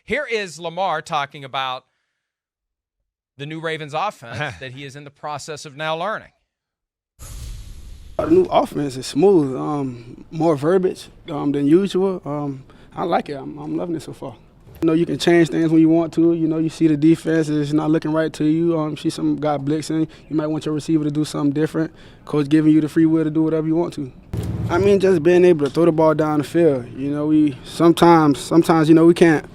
Here is Lamar talking about the new Ravens offense that he is in the process of now learning. The new offense is smooth, more verbiage than usual. I like it. I'm loving it so far. You can change things when you want to. You see the defense is not looking right to you. See some guy blitzing. You might want your receiver to do something different. Coach giving you the free will to do whatever you want to. Just being able to throw the ball down the field. We sometimes we can't.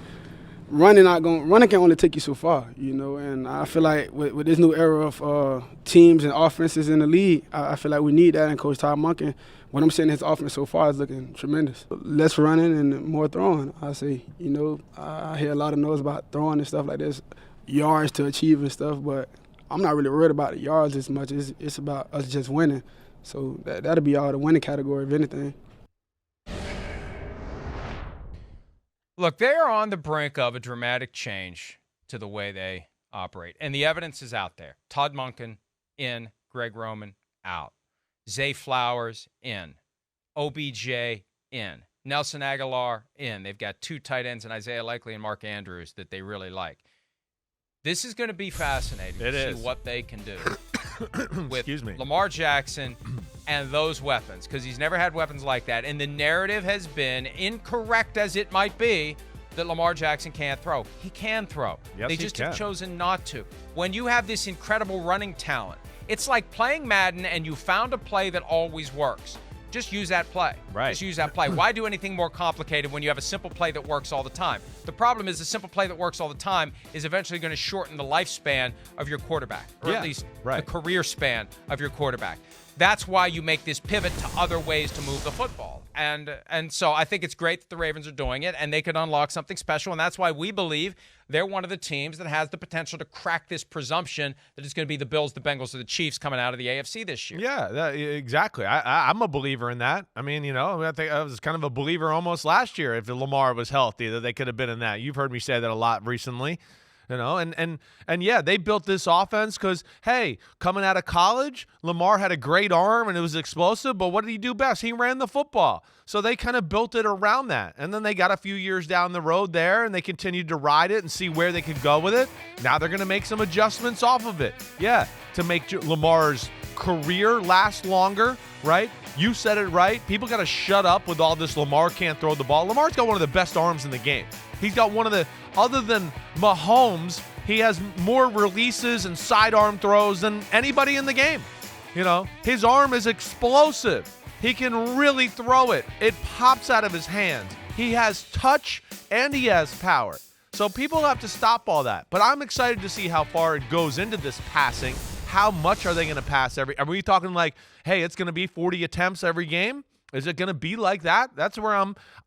Running can only take you so far, and I feel like with this new era of teams and offenses in the league, I feel like we need that. And Coach Todd Monken, what I'm seeing his offense so far is looking tremendous. Less running and more throwing, I say. I hear a lot of noise about throwing and stuff like this, yards to achieve and stuff, but I'm not really worried about the yards as much. It's about us just winning. So that'll be all the winning category, if anything. Look, they are on the brink of a dramatic change to the way they operate, and the evidence is out there. Todd Monken in, Greg Roman out. Zay Flowers in, OBJ in, Nelson Aguilar in. They've got 2 tight ends in Isaiah Likely and Mark Andrews that they really like. This is going to be fascinating to see what they can do with Lamar Jackson and those weapons, because he's never had weapons like that. And the narrative has been, incorrect as it might be, that Lamar Jackson can't throw. He can throw. Yes, they just have chosen not to. When you have this incredible running talent, it's like playing Madden and you found a play that always works. Just use that play. Right. Just use that play. Why do anything more complicated when you have a simple play that works all the time? The problem is the simple play that works all the time is eventually going to shorten the lifespan of your quarterback, or at least the career span of your quarterback. That's why you make this pivot to other ways to move the football. And so I think it's great that the Ravens are doing it, and they could unlock something special, and that's why we believe they're one of the teams that has the potential to crack this presumption that it's going to be the Bills, the Bengals, or the Chiefs coming out of the AFC this year. Yeah, exactly. I'm a believer in that. I think I was kind of a believer almost last year if Lamar was healthy, that they could have been in that. You've heard me say that a lot recently. And yeah, they built this offense because, hey, coming out of college, Lamar had a great arm and it was explosive, but what did he do best? He ran the football. So they kind of built it around that. And then they got a few years down the road there and they continued to ride it and see where they could go with it. Now they're going to make some adjustments off of it. Yeah, to make Lamar's career last longer, right? You said it right. People got to shut up with all this Lamar can't throw the ball. Lamar's got one of the best arms in the game. He's got one of the, other than Mahomes, he has more releases and sidearm throws than anybody in the game. His arm is explosive. He can really throw it. It pops out of his hands. He has touch and he has power. So people have to stop all that. But I'm excited to see how far it goes into this passing. How much are they going to pass are we talking like, hey, it's going to be 40 attempts every game? Is it going to be like that? That's where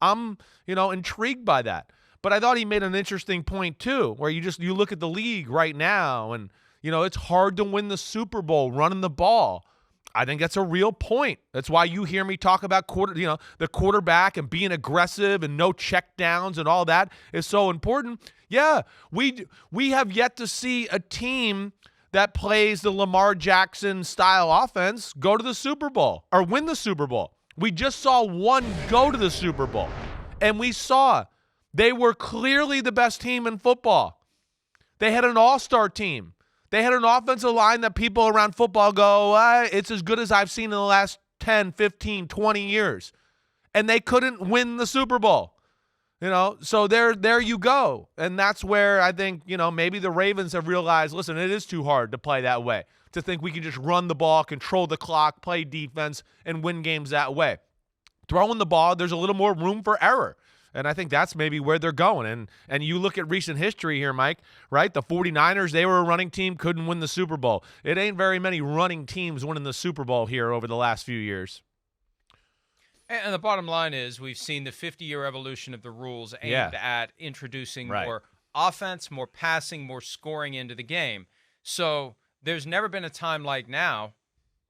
I'm intrigued by that. But I thought he made an interesting point too, where you look at the league right now and, it's hard to win the Super Bowl running the ball. I think that's a real point. That's why you hear me talk about the quarterback and being aggressive and no check downs and all that is so important. Yeah, we have yet to see a team that plays the Lamar Jackson style offense go to the Super Bowl or win the Super Bowl. We just saw one go to the Super Bowl, and we saw they were clearly the best team in football. They had an all-star team. They had an offensive line that people around football go, it's as good as I've seen in the last 10, 15, 20 years. And they couldn't win the Super Bowl. So there you go. And that's where I think, maybe the Ravens have realized, listen, it is too hard to play that way, to think we can just run the ball, control the clock, play defense, and win games that way. Throwing the ball, there's a little more room for error. And I think that's maybe where they're going. And you look at recent history here, Mike, right? The 49ers, they were a running team, couldn't win the Super Bowl. It ain't very many running teams winning the Super Bowl here over the last few years. And the bottom line is we've seen the 50-year evolution of the rules aimed at introducing more offense, more passing, more scoring into the game. So there's never been a time like now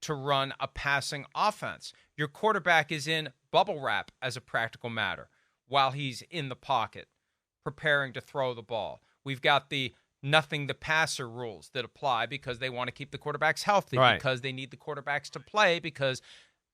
to run a passing offense. Your quarterback is in bubble wrap as a practical matter while he's in the pocket preparing to throw the ball. We've got the nothing the passer rules that apply because they want to keep the quarterbacks healthy, because they need the quarterbacks to play, because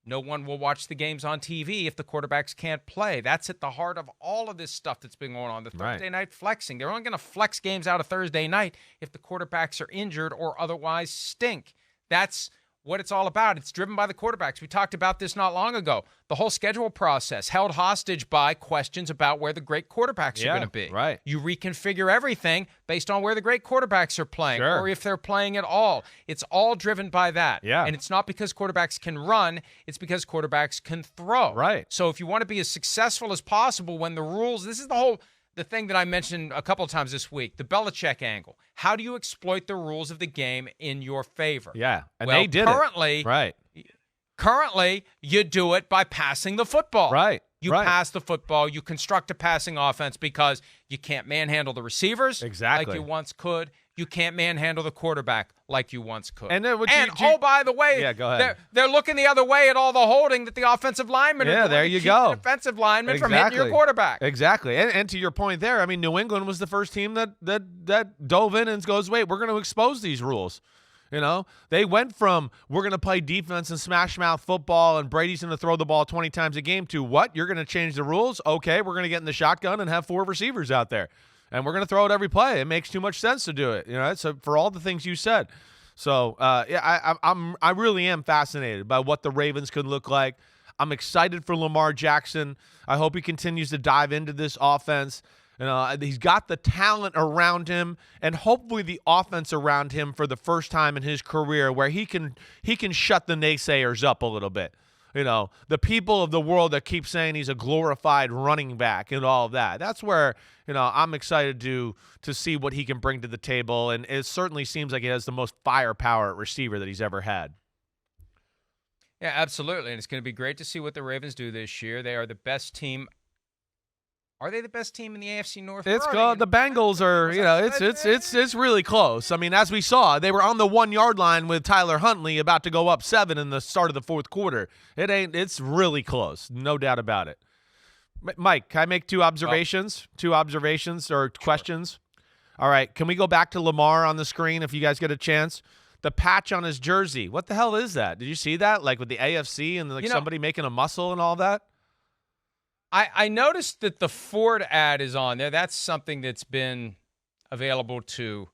No one will watch the games on TV if the quarterbacks can't play. That's at the heart of all of this stuff that's been going on. The Thursday night flexing. They're only going to flex games out of Thursday night if the quarterbacks are injured or otherwise stink. That's what it's all about. It's driven by the quarterbacks. We talked about this not long ago. The whole schedule process held hostage by questions about where the great quarterbacks are going to be. Right. You reconfigure everything based on where the great quarterbacks are playing or if they're playing at all. It's all driven by that. Yeah. And it's not because quarterbacks can run. It's because quarterbacks can throw. Right. So if you want to be as successful as possible when the rules, this is the thing that I mentioned a couple of times this week, the Belichick angle. How do you exploit the rules of the game in your favor? Yeah, and they did currently, it. Right. Currently, you do it by passing the football. Right. You pass the football. You construct a passing offense because you can't manhandle the receivers like you once could. You can't manhandle the quarterback like you once could. And by the way, go ahead. They're looking the other way at all the holding that the offensive linemen are doing. There you go. The defensive linemen from hitting your quarterback. Exactly. And to your point there, I mean, New England was the first team that dove in and goes, wait, we're going to expose these rules. You know, they went from we're going to play defense and smash mouth football and Brady's going to throw the ball 20 times a game to what? You're going to change the rules? Okay, we're going to get in the shotgun and have 4 receivers out there. And we're going to throw it every play. It makes too much sense to do it. You know, so for all the things you said. So, I really am fascinated by what the Ravens could look like. I'm excited for Lamar Jackson. I hope he continues to dive into this offense. You know, he's got the talent around him and hopefully the offense around him for the first time in his career where he can shut the naysayers up a little bit. You know, the people of the world that keep saying he's a glorified running back and all of that. That's where, you know, I'm excited to see what he can bring to the table. And it certainly seems like he has the most firepower at receiver that he's ever had. Yeah, absolutely. And it's going to be great to see what the Ravens do this year. They are the best team. Are they the best team in the AFC North? It's called the Bengals are, you know, it's really close. I mean, as we saw, they were on the 1 yard line with Tyler Huntley about to go up 7 in the start of the fourth quarter. It's really close. No doubt about it. Mike, can I make 2 observations? 2 observations or questions? All right. Can we go back to Lamar on the screen if you guys get a chance? The patch on his jersey. What the hell is that? Did you see that? Like with the AFC and like somebody making a muscle and all that? I noticed that the Ford ad is on there. That's something that's been available to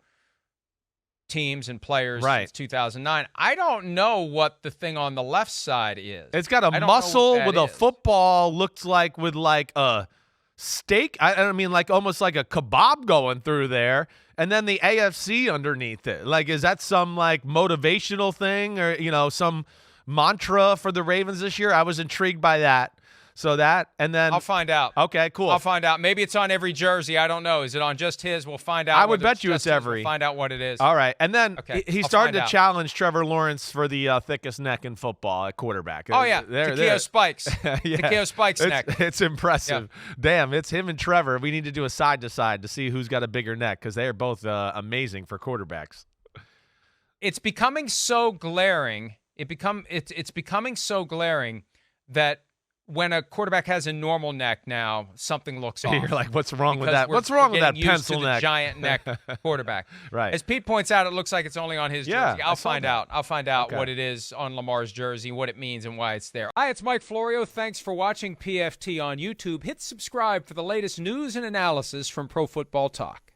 teams and players since 2009. I don't know what the thing on the left side is. It's got a muscle with a football, looks like with like a steak. I mean, like almost like a kebab going through there. And then the AFC underneath it. Like, is that some like motivational thing or, you know, some mantra for the Ravens this year? I was intrigued by that. So that, and then I'll find out. Okay, cool. I'll find out. Maybe it's on every jersey. I don't know. Is it on just his? We'll find out. I would bet you it's every. We'll find out what it is. All right. And then he started to out. challenge Trevor Lawrence for the thickest neck in football at quarterback. Oh, yeah. Takeo Spikes. Takeo Spikes neck. It's impressive. Yeah. Damn, it's him and Trevor. We need to do a side-to-side to see who's got a bigger neck because they are both amazing for quarterbacks. It's becoming so glaring. It's becoming so glaring that when a quarterback has a normal neck now, something looks off. You're like, what's wrong with that? What's wrong with that pencil neck? Giant neck quarterback. Right. As Pete points out, it looks like it's only on his jersey. I'll find out. I'll find out Okay. what it is on Lamar's jersey, what it means, and why it's there. Hi, it's Mike Florio. Thanks for watching PFT on YouTube. Hit subscribe for the latest news and analysis from Pro Football Talk.